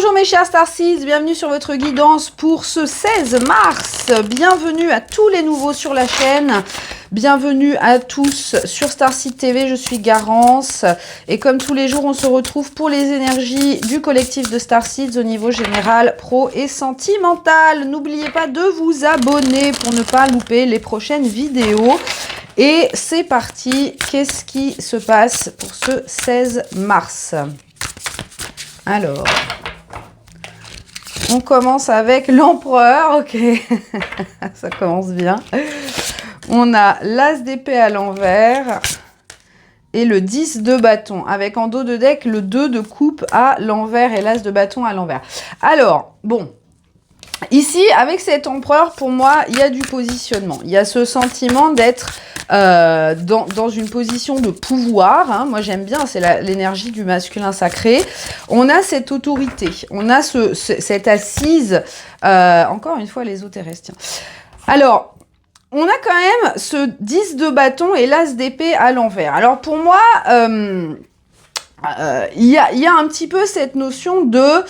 Bonjour mes chers Starseeds, bienvenue sur votre guidance pour ce 16 mars. Bienvenue à tous les nouveaux sur la chaîne. Bienvenue à tous sur Starseed TV, je suis Garance. Et comme tous les jours, on se retrouve pour les énergies du collectif de Starseeds au niveau général, pro et sentimental. N'oubliez pas de vous abonner pour ne pas louper les prochaines vidéos. Et c'est parti, qu'est-ce qui se passe pour ce 16 mars? Alors, on commence avec l'empereur, ok, ça commence bien. On a l'as d'épée à l'envers et le 10 de bâton, avec en dos de deck le 2 de coupe à l'envers et l'as de bâton à l'envers. Alors, bon, ici, avec cet empereur, pour moi, il y a du positionnement. Il y a ce sentiment d'être dans une position de pouvoir. Hein. Moi, j'aime bien, c'est l'énergie du masculin sacré. On a cette autorité, on a cette assise, encore une fois, l'ésotérisme. Tiens. Alors, on a quand même ce 10 de bâton et l'as d'épée à l'envers. Alors, pour moi... il y a un petit peu cette notion de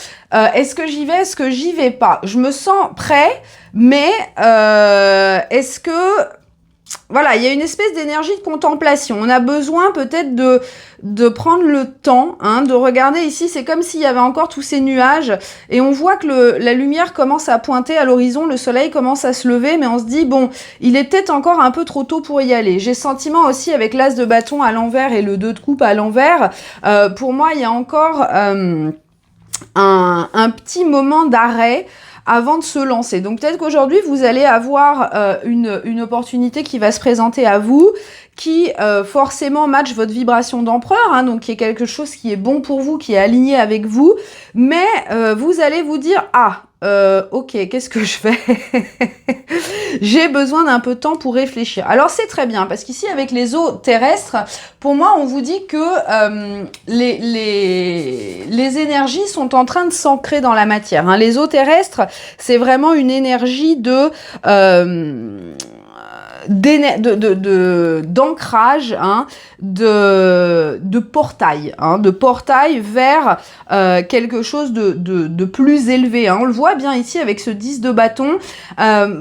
est-ce que j'y vais, est-ce que j'y vais pas. Je me sens prêt, mais est-ce que... Voilà, il y a une espèce d'énergie de contemplation. On a besoin peut-être de prendre le temps, hein, de regarder ici. C'est comme s'il y avait encore tous ces nuages et on voit que la lumière commence à pointer à l'horizon, le soleil commence à se lever, mais on se dit, bon, il est peut-être encore un peu trop tôt pour y aller. J'ai le sentiment aussi avec l'as de bâton à l'envers et le 2 de coupe à l'envers. Pour moi, il y a encore un petit moment d'arrêt avant de se lancer. Donc peut-être qu'aujourd'hui, vous allez avoir une opportunité qui va se présenter à vous, qui forcément match votre vibration d'empereur, hein, donc qui est quelque chose qui est bon pour vous, qui est aligné avec vous, mais vous allez vous dire, ah, ok, qu'est-ce que je fais? J'ai besoin d'un peu de temps pour réfléchir. Alors c'est très bien, parce qu'ici avec les eaux terrestres, pour moi on vous dit que les énergies sont en train de s'ancrer dans la matière. Hein. Les eaux terrestres, c'est vraiment une énergie d'ancrage, hein, de portail vers quelque chose de plus élevé. Hein. On le voit bien ici avec ce 10 de bâton.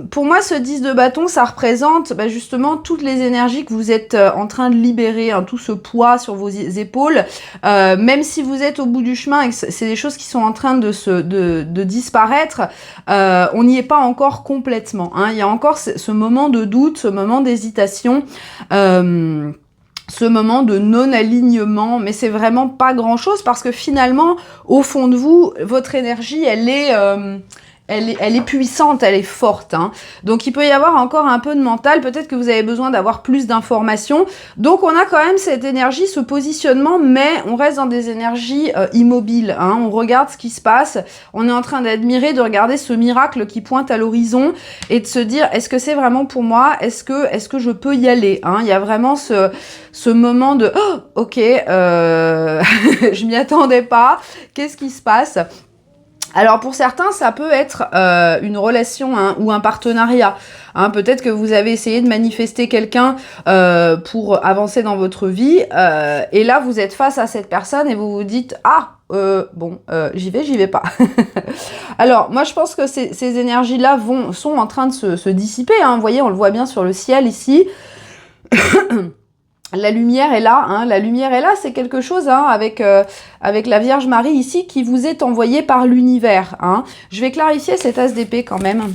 Pour moi, ce 10 de bâton, ça représente justement toutes les énergies que vous êtes en train de libérer, hein, tout ce poids sur vos épaules. Même si vous êtes au bout du chemin et que c'est des choses qui sont en train de disparaître, on n'y est pas encore complètement. Hein. Il y a encore ce moment de doute, ce moment d'hésitation, ce moment de non-alignement, mais c'est vraiment pas grand-chose parce que finalement, au fond de vous, votre énergie, elle est puissante, elle est forte. Hein. Donc, il peut y avoir encore un peu de mental. Peut-être que vous avez besoin d'avoir plus d'informations. Donc, on a quand même cette énergie, ce positionnement, mais on reste dans des énergies immobiles. Hein. On regarde ce qui se passe. On est en train d'admirer, de regarder ce miracle qui pointe à l'horizon et de se dire, est-ce que c'est vraiment pour moi? Est-ce que je peux y aller? Hein. Il y a vraiment ce moment de, oh, ok, je m'y attendais pas. Qu'est-ce qui se passe? Alors pour certains, ça peut être une relation, hein, ou un partenariat. Hein, peut-être que vous avez essayé de manifester quelqu'un pour avancer dans votre vie et là vous êtes face à cette personne et vous vous dites « Ah, j'y vais pas. » Alors moi je pense que ces énergies-là sont en train de se dissiper. Hein. Vous voyez, on le voit bien sur le ciel ici. La lumière est là, hein, la lumière est là, c'est quelque chose, hein, avec la Vierge Marie ici qui vous est envoyée par l'univers. Hein. Je vais clarifier cet as d'épée quand même.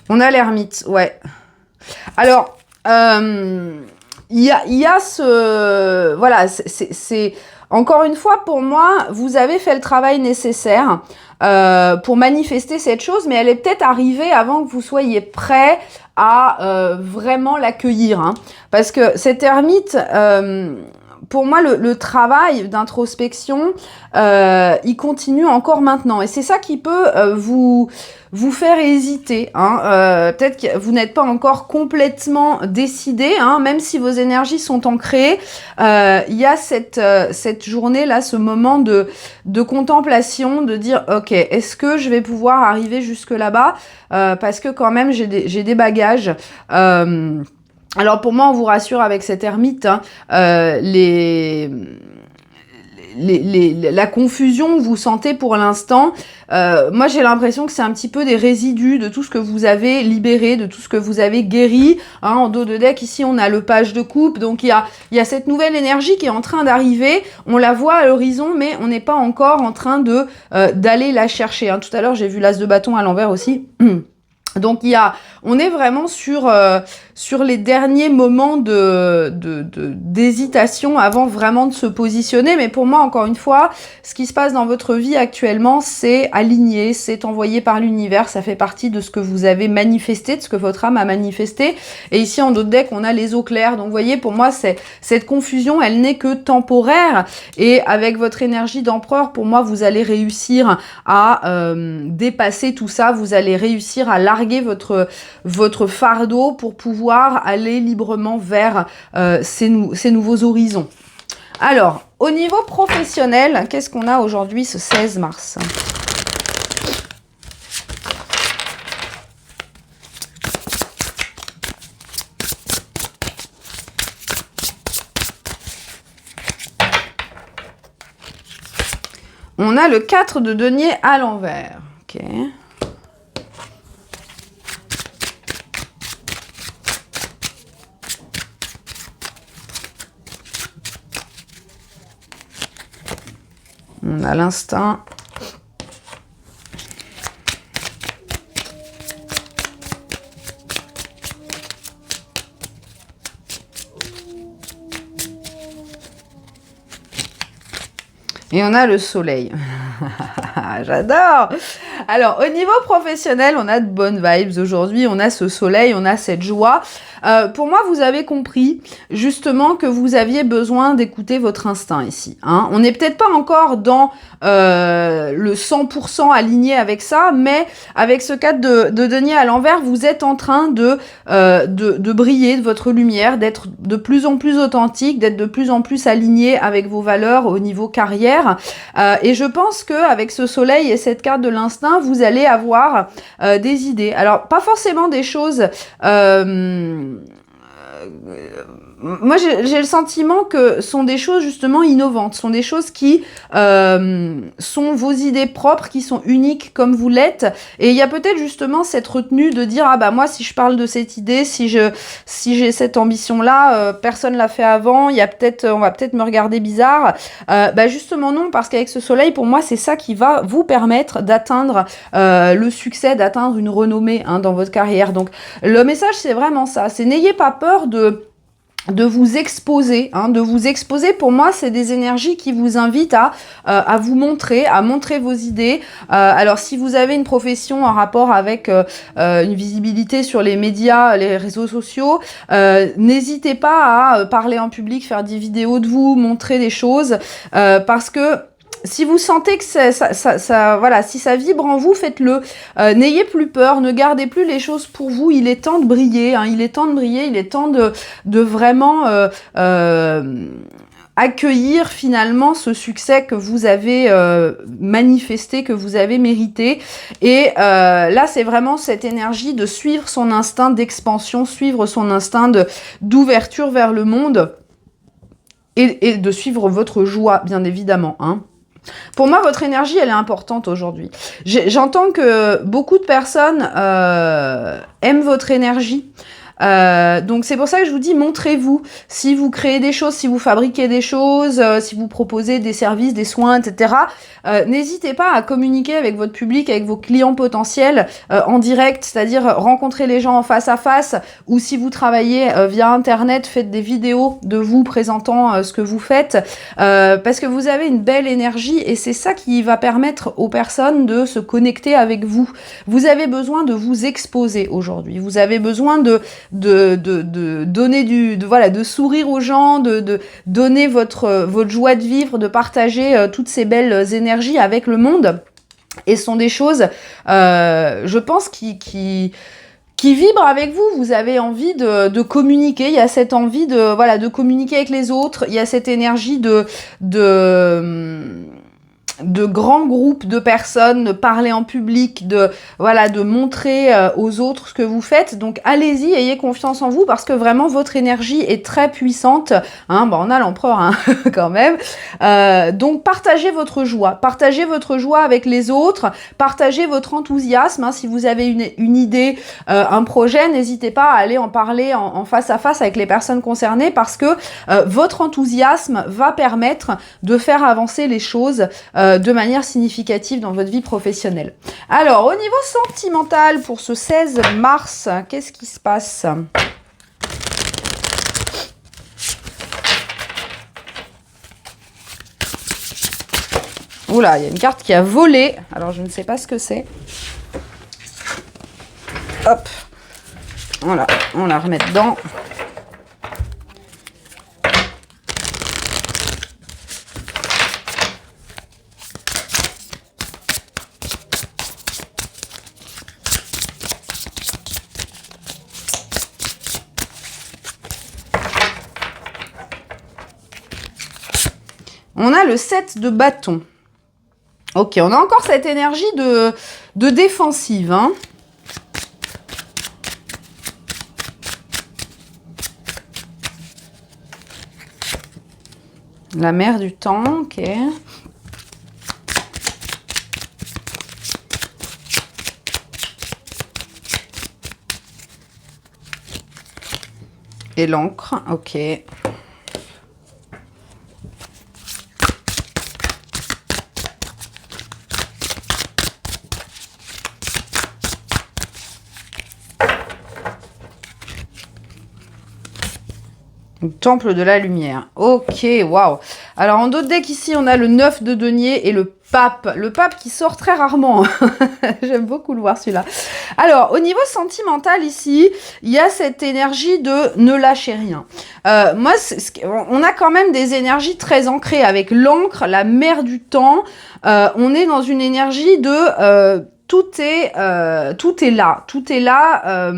On a l'ermite, ouais. Alors, il y a ce... Voilà, c'est encore une fois, pour moi, vous avez fait le travail nécessaire pour manifester cette chose, mais elle est peut-être arrivée avant que vous soyez prêt à vraiment l'accueillir. Hein. Parce que cette ermite, pour moi, le travail d'introspection, il continue encore maintenant. Et c'est ça qui peut vous faire hésiter. Hein. Peut-être que vous n'êtes pas encore complètement décidé, hein, même si vos énergies sont ancrées. Il y a cette journée-là, ce moment de contemplation, de dire, ok, est-ce que je vais pouvoir arriver jusque là-bas, parce que quand même, j'ai des bagages. Alors pour moi, on vous rassure avec cet ermite, hein, la confusion que vous sentez pour l'instant, moi j'ai l'impression que c'est un petit peu des résidus de tout ce que vous avez libéré, de tout ce que vous avez guéri. Hein, en dos de deck, ici on a le page de coupe, donc il y a cette nouvelle énergie qui est en train d'arriver, on la voit à l'horizon, mais on n'est pas encore en train d'aller la chercher. Hein. Tout à l'heure j'ai vu l'as de bâton à l'envers aussi. Donc on est vraiment sur les derniers moments d'hésitation avant vraiment de se positionner. Mais pour moi, encore une fois, ce qui se passe dans votre vie actuellement, c'est aligné, c'est envoyé par l'univers, ça fait partie de ce que vous avez manifesté, de ce que votre âme a manifesté. Et ici, en d'autres decks, on a les eaux claires. Donc, vous voyez, pour moi, cette confusion, elle n'est que temporaire. Et avec votre énergie d'empereur, pour moi, vous allez réussir à dépasser tout ça. Vous allez réussir à larguer votre fardeau pour pouvoir aller librement vers ces nouveaux horizons. Alors, au niveau professionnel, qu'est-ce qu'on a aujourd'hui ce 16 mars ? On a le 4 de denier à l'envers. Ok. On a l'instinct. Et on a le soleil. J'adore. Alors, au niveau professionnel, on a de bonnes vibes aujourd'hui. On a ce soleil, on a cette joie. Pour moi, vous avez compris justement que vous aviez besoin d'écouter votre instinct ici. Hein. On n'est peut-être pas encore dans le 100% aligné avec ça, mais avec ce 4 de denier à l'envers, vous êtes en train de briller de votre lumière, d'être de plus en plus authentique, d'être de plus en plus aligné avec vos valeurs au niveau carrière. Et je pense qu'avec ce soleil et cette carte de l'instinct, vous allez avoir des idées. Alors, pas forcément des choses... moi, j'ai le sentiment que sont des choses justement innovantes, sont des choses qui sont vos idées propres, qui sont uniques comme vous l'êtes. Et il y a peut-être justement cette retenue de dire ah bah moi si je parle de cette idée, si j'ai cette ambition-là, personne l'a fait avant. Il y a on va peut-être me regarder bizarre. Bah justement non, parce qu'avec ce soleil, pour moi, c'est ça qui va vous permettre d'atteindre le succès, d'atteindre une renommée hein, dans votre carrière. Donc le message, c'est vraiment ça. C'est n'ayez pas peur de vous exposer, hein, de vous exposer. Pour moi, c'est des énergies qui vous invitent à vous montrer, à montrer vos idées. Alors, si vous avez une profession en rapport avec une visibilité sur les médias, les réseaux sociaux, n'hésitez pas à parler en public, faire des vidéos de vous, montrer des choses, parce que si vous sentez que voilà, si ça vibre en vous, faites-le. N'ayez plus peur, ne gardez plus les choses pour vous. Il est temps de briller, hein, il est temps de briller, il est temps de vraiment accueillir finalement ce succès que vous avez manifesté, que vous avez mérité. Et là, c'est vraiment cette énergie de suivre son instinct d'expansion, suivre son instinct d'ouverture vers le monde et de suivre votre joie, bien évidemment, hein. Pour moi, votre énergie, elle est importante aujourd'hui. J'entends que beaucoup de personnes aiment votre énergie. Donc c'est pour ça que je vous dis, montrez-vous. Si vous créez des choses, si vous fabriquez des choses, si vous proposez des services, des soins, etc., n'hésitez pas à communiquer avec votre public, avec vos clients potentiels en direct, c'est-à-dire rencontrer les gens en face à face, ou si vous travaillez via Internet, faites des vidéos de vous présentant ce que vous faites, parce que vous avez une belle énergie et c'est ça qui va permettre aux personnes de se connecter avec vous. Vous avez besoin de vous exposer aujourd'hui. Vous avez besoin donner de sourire aux gens, de donner votre joie de vivre, de partager toutes ces belles énergies avec le monde. Et ce sont des choses, je pense, qui vibre avec vous. Vous avez envie de communiquer. Il y a cette envie de communiquer avec les autres. Il y a cette énergie de grands groupes de personnes, de parler en public, de montrer aux autres ce que vous faites. Donc allez-y, ayez confiance en vous parce que vraiment votre énergie est très puissante. Hein, on a l'empereur hein, quand même. Donc partagez votre joie avec les autres, partagez votre enthousiasme. Hein, si vous avez une idée, un projet, n'hésitez pas à aller en parler en face à face avec les personnes concernées parce que votre enthousiasme va permettre de faire avancer les choses de manière significative dans votre vie professionnelle. Alors, au niveau sentimental, pour ce 16 mars, qu'est-ce qui se passe ? Oula, il y a une carte qui a volé. Alors, je ne sais pas ce que c'est. Hop. Voilà, on la remet dedans. On a le 7 de bâton. Ok, on a encore cette énergie de défensive. Hein. La mer du temps, ok. Et l'encre, ok. Temple de la lumière. Ok, waouh. Alors, en d'autres decks, ici, on a le 9 de denier et le pape. Le pape qui sort très rarement. J'aime beaucoup le voir, celui-là. Alors, au niveau sentimental, ici, il y a cette énergie de ne lâcher rien. Moi, on a quand même des énergies très ancrées avec l'encre, la mer du temps. On est dans une énergie de... tout est là. Tout est là.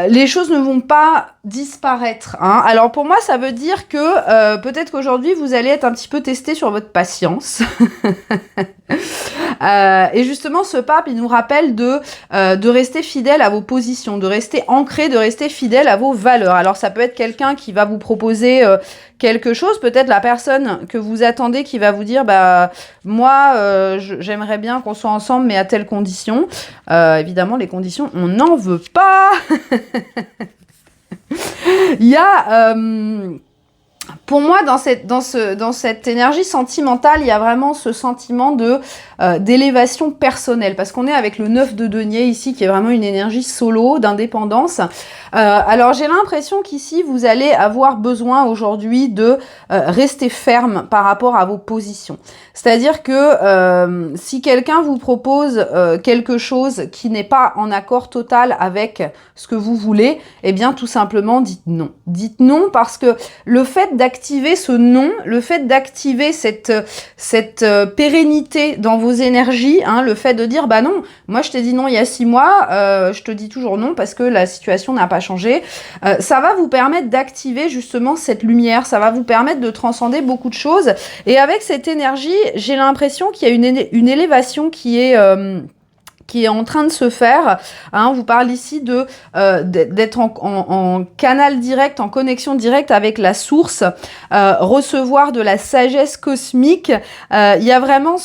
Les choses ne vont pas disparaître. Hein. Alors pour moi, ça veut dire que peut-être qu'aujourd'hui, vous allez être un petit peu testé sur votre patience. Et justement, ce pape, il nous rappelle de rester fidèle à vos positions, de rester ancré, de rester fidèle à vos valeurs. Alors ça peut être quelqu'un qui va vous proposer quelque chose, peut-être la personne que vous attendez qui va vous dire bah moi j'aimerais bien qu'on soit ensemble mais à telle condition. Évidemment les conditions on n'en veut pas. Il y a pour moi, dans cette énergie sentimentale, il y a vraiment ce sentiment d'élévation personnelle. Parce qu'on est avec le 9 de denier ici, qui est vraiment une énergie solo, d'indépendance. Alors, j'ai l'impression qu'ici, vous allez avoir besoin aujourd'hui de rester ferme par rapport à vos positions. C'est-à-dire que si quelqu'un vous propose quelque chose qui n'est pas en accord total avec ce que vous voulez, eh bien, tout simplement, dites non. Dites non parce que le fait d'activer ce non, le fait d'activer cette pérennité dans vos énergies, hein, le fait de dire bah non, moi je t'ai dit non il y a 6 mois, je te dis toujours non parce que la situation n'a pas changé, ça va vous permettre d'activer justement cette lumière, ça va vous permettre de transcender beaucoup de choses et avec cette énergie, j'ai l'impression qu'il y a une élévation qui est en train de se faire. Hein, on vous parle ici d'être en canal direct, en connexion directe avec la source, recevoir de la sagesse cosmique. Il y a vraiment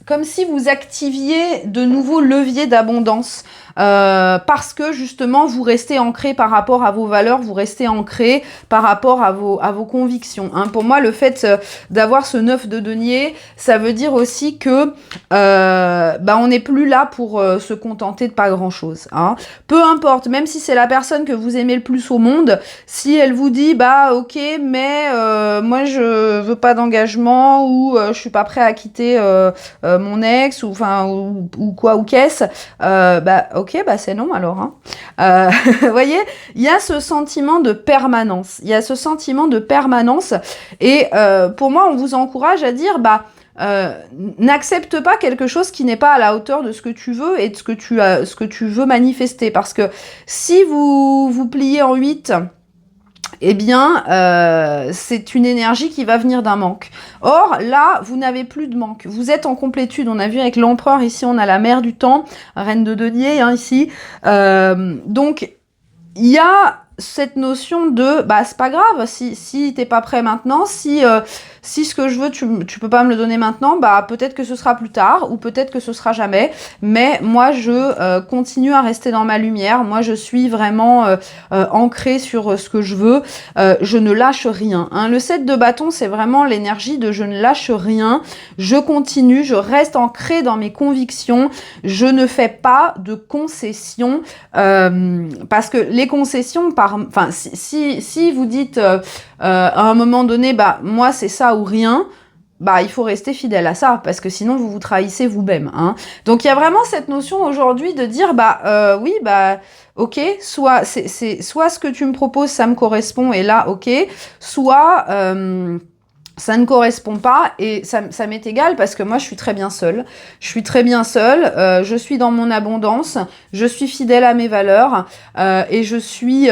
comme si vous activiez de nouveaux leviers d'abondance. Parce que justement vous restez ancré par rapport à vos valeurs, vous restez ancré par rapport à vos convictions. Hein. Pour moi, le fait d'avoir ce 9 de denier, ça veut dire aussi que on n'est plus là pour se contenter de pas grand-chose. Hein. Peu importe, même si c'est la personne que vous aimez le plus au monde, si elle vous dit bah ok, mais moi je veux pas d'engagement ou je suis pas prêt à quitter mon ex ou enfin ou quoi ou qu'est-ce, bah ok, bah c'est non alors. Hein. Vous voyez, il y a ce sentiment de permanence. Il y a ce sentiment de permanence et pour moi, on vous encourage à dire bah n'accepte pas quelque chose qui n'est pas à la hauteur de ce que tu veux et de ce que tu veux manifester. Parce que si vous vous pliez en 8, eh bien, c'est une énergie qui va venir d'un manque. Or, là, vous n'avez plus de manque. Vous êtes en complétude. On a vu avec l'empereur, ici, on a la mère du temps, reine de denier, hein, ici. Donc, il y a cette notion de, bah, c'est pas grave, si t'es pas prêt maintenant, si ce que je veux, tu peux pas me le donner maintenant, bah, peut-être que ce sera plus tard, ou peut-être que ce sera jamais, mais moi, je continue à rester dans ma lumière, moi, je suis vraiment ancrée sur ce que je veux, je ne lâche rien, hein. Le 7 de bâton, c'est vraiment l'énergie de je ne lâche rien, je continue, je reste ancrée dans mes convictions, je ne fais pas de concessions, parce que les concessions, enfin, si vous dites à un moment donné, bah moi c'est ça ou rien, bah il faut rester fidèle à ça, parce que sinon vous vous trahissez vous-même. Hein. Donc il y a vraiment cette notion aujourd'hui de dire, bah oui, bah ok, soit soit ce que tu me proposes, ça me correspond, et là, ok, soit ça ne correspond pas et ça m'est égal parce que moi je suis très bien seule. Je suis très bien seule, je suis dans mon abondance, je suis fidèle à mes valeurs et je suis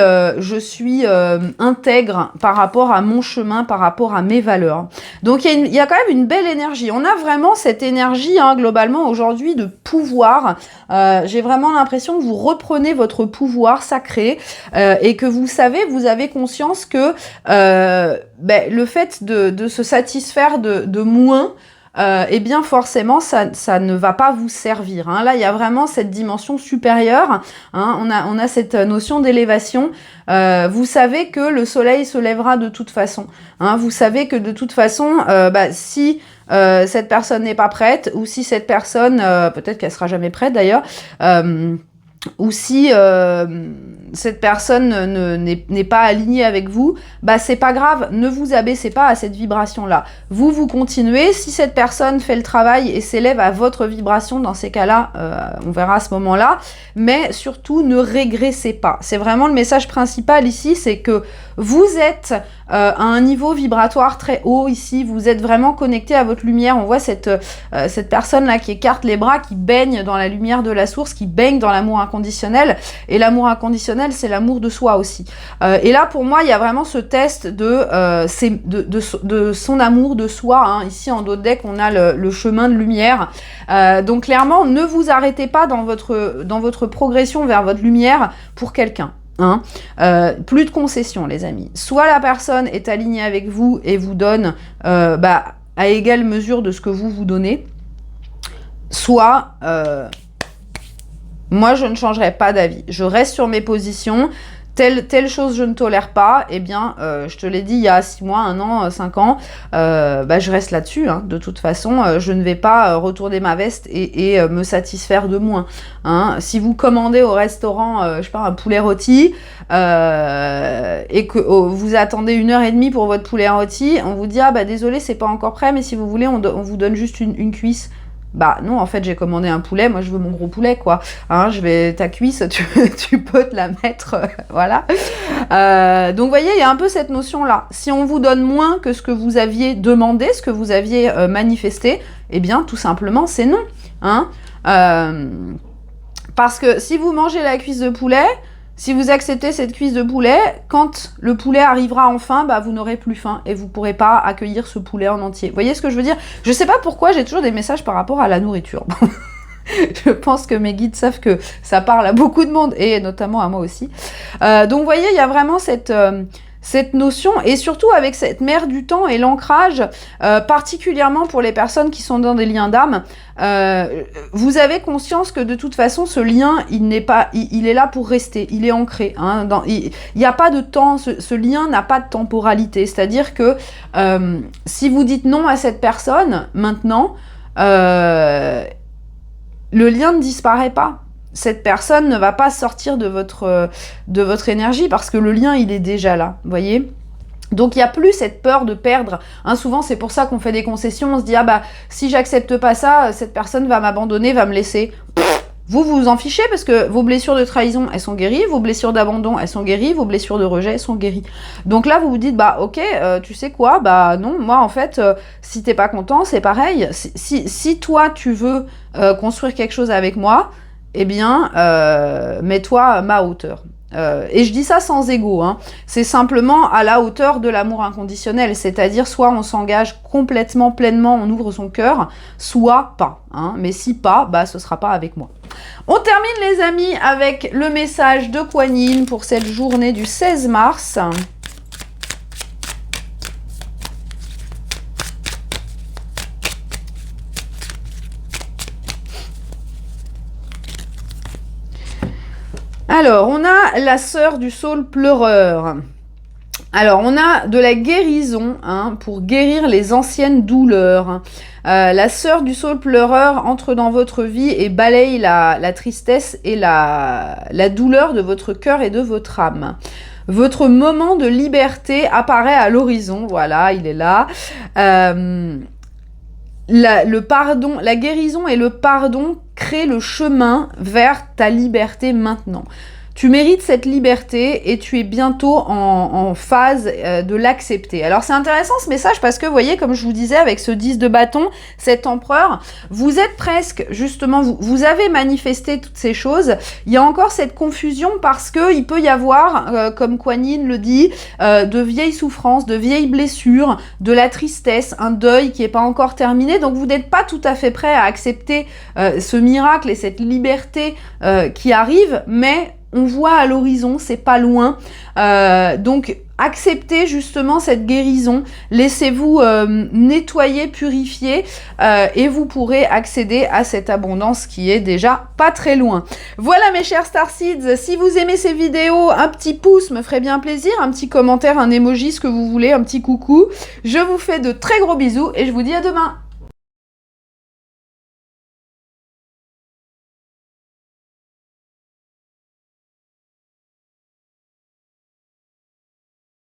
intègre par rapport à mon chemin, par rapport à mes valeurs. Donc il y a quand même une belle énergie. On a vraiment cette énergie hein, globalement aujourd'hui de pouvoir. J'ai vraiment l'impression que vous reprenez votre pouvoir sacré et que vous savez, vous avez conscience que le fait de se satisfaire de moins, eh bien forcément ça ne va pas vous servir. Hein. Là, il y a vraiment cette dimension supérieure. Hein. On a cette notion d'élévation. Vous savez que le soleil se lèvera de toute façon. Hein. Vous savez que de toute façon, si cette personne n'est pas prête, ou si cette personne, peut-être qu'elle sera jamais prête d'ailleurs, ou si cette personne n'est pas alignée avec vous, bah c'est pas grave, ne vous abaissez pas à cette vibration-là. Vous continuez, si cette personne fait le travail et s'élève à votre vibration, dans ces cas-là, on verra à ce moment-là, mais surtout ne régressez pas. C'est vraiment le message principal ici, c'est que vous êtes à un niveau vibratoire très haut ici, vous êtes vraiment connecté à votre lumière. On voit cette personne-là qui écarte les bras, qui baigne dans la lumière de la source, qui baigne dans l'amour inconditionnel, et l'amour inconditionnel, c'est l'amour de soi aussi. Et là, pour moi, il y a vraiment ce test de son amour de soi. Hein. Ici, en dos de deck, on a le chemin de lumière. Donc, clairement, ne vous arrêtez pas dans votre progression vers votre lumière pour quelqu'un. Hein. Plus de concessions, les amis. Soit la personne est alignée avec vous et vous donne à égale mesure de ce que vous donnez, soit... moi, je ne changerai pas d'avis. Je reste sur mes positions. Telle chose je ne tolère pas, eh bien, je te l'ai dit il y a 6 mois, 1 an, 5 ans, je reste là-dessus. Hein. De toute façon, je ne vais pas retourner ma veste et me satisfaire de moins. Hein. Si vous commandez au restaurant, je sais pas, un poulet rôti, et que vous attendez 1h30 pour votre poulet rôti, on vous dit, ah bah désolé, c'est pas encore prêt, mais si vous voulez, on vous donne juste une cuisse. Bah non, en fait, j'ai commandé un poulet, moi je veux mon gros poulet, quoi. Hein, ta cuisse, tu peux te la mettre, voilà. Donc, vous voyez, il y a un peu cette notion-là. Si on vous donne moins que ce que vous aviez demandé, ce que vous aviez manifesté, eh bien, tout simplement, c'est non. Hein. Parce que si vous mangez la cuisse de poulet, si vous acceptez cette cuisse de poulet, quand le poulet arrivera enfin, bah vous n'aurez plus faim et vous pourrez pas accueillir ce poulet en entier. Vous voyez ce que je veux dire? Je sais pas pourquoi j'ai toujours des messages par rapport à la nourriture. Je pense que mes guides savent que ça parle à beaucoup de monde et notamment à moi aussi. Donc vous voyez, il y a vraiment cette notion, et surtout avec cette mère du temps et l'ancrage, particulièrement pour les personnes qui sont dans des liens d'âme, vous avez conscience que de toute façon, ce lien, il est là pour rester, il est ancré. Hein, il n'y a pas de temps, ce lien n'a pas de temporalité. C'est-à-dire que si vous dites non à cette personne, maintenant, le lien ne disparaît pas. Cette personne ne va pas sortir de votre énergie parce que le lien, il est déjà là, vous voyez ? Donc il n'y a plus cette peur de perdre. Hein, souvent c'est pour ça qu'on fait des concessions, on se dit ah bah si j'accepte pas ça, cette personne va m'abandonner, va me laisser. Vous vous en fichez parce que vos blessures de trahison, elles sont guéries, vos blessures d'abandon, elles sont guéries, vos blessures de rejet, elles sont guéries. Donc là, vous vous dites, bah ok, tu sais quoi, bah non, moi en fait, si t'es pas content, c'est pareil. Si toi, tu veux construire quelque chose avec moi, eh bien, mets-toi à ma hauteur. Et je dis ça sans ego, hein. C'est simplement à la hauteur de l'amour inconditionnel, c'est-à-dire soit on s'engage complètement, pleinement, on ouvre son cœur, soit pas. Hein. Mais si pas, bah ce sera pas avec moi. On termine les amis avec le message de Kuan Yin pour cette journée du 16 mars. Alors, on a la sœur du saule pleureur. Alors, on a de la guérison hein, pour guérir les anciennes douleurs. La sœur du saule pleureur entre dans votre vie et balaye la tristesse et la douleur de votre cœur et de votre âme. Votre moment de liberté apparaît à l'horizon. Voilà, il est là. Le pardon, la guérison et le pardon créent le chemin vers ta liberté maintenant. Tu mérites cette liberté et tu es bientôt en phase de l'accepter. Alors c'est intéressant ce message parce que vous voyez, comme je vous disais avec ce 10 de bâton, cet empereur, vous êtes presque, justement, vous avez manifesté toutes ces choses. Il y a encore cette confusion parce que il peut y avoir, comme Kuan Yin le dit, de vieilles souffrances, de vieilles blessures, de la tristesse, un deuil qui n'est pas encore terminé. Donc vous n'êtes pas tout à fait prêt à accepter ce miracle et cette liberté qui arrive, mais on voit à l'horizon, c'est pas loin. Donc, acceptez justement cette guérison. Laissez-vous nettoyer, purifier et vous pourrez accéder à cette abondance qui est déjà pas très loin. Voilà mes chers Starseeds, si vous aimez ces vidéos, un petit pouce me ferait bien plaisir, un petit commentaire, un emoji, ce que vous voulez, un petit coucou. Je vous fais de très gros bisous et je vous dis à demain.